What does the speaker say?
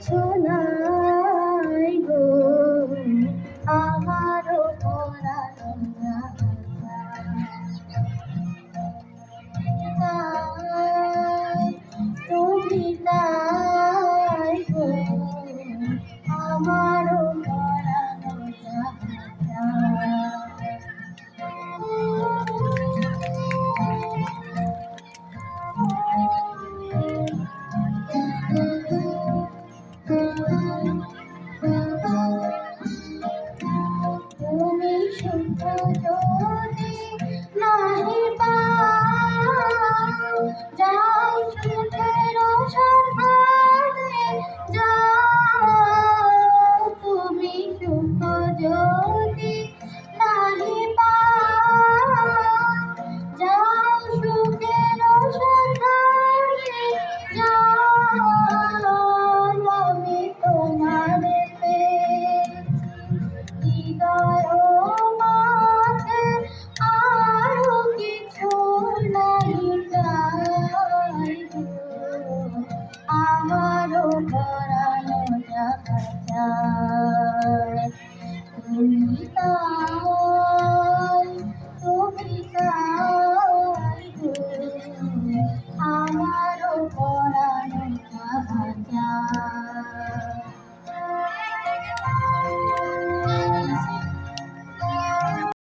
কিছু নাই গো, আমারও পরানো তুমি নাই গো, আমারও পরানো তুমি শুদ্ধ যদি নাহি পাও, যাও সুখের সন্ধানে যাও। তুমি সুখ যদি নাহি পাও, যাও সুখের সন্ধানে যাও। আমি তোমার হৃদয় মাঝে আরো কিছু নাই চাই গো, আমারও পরানো চাই।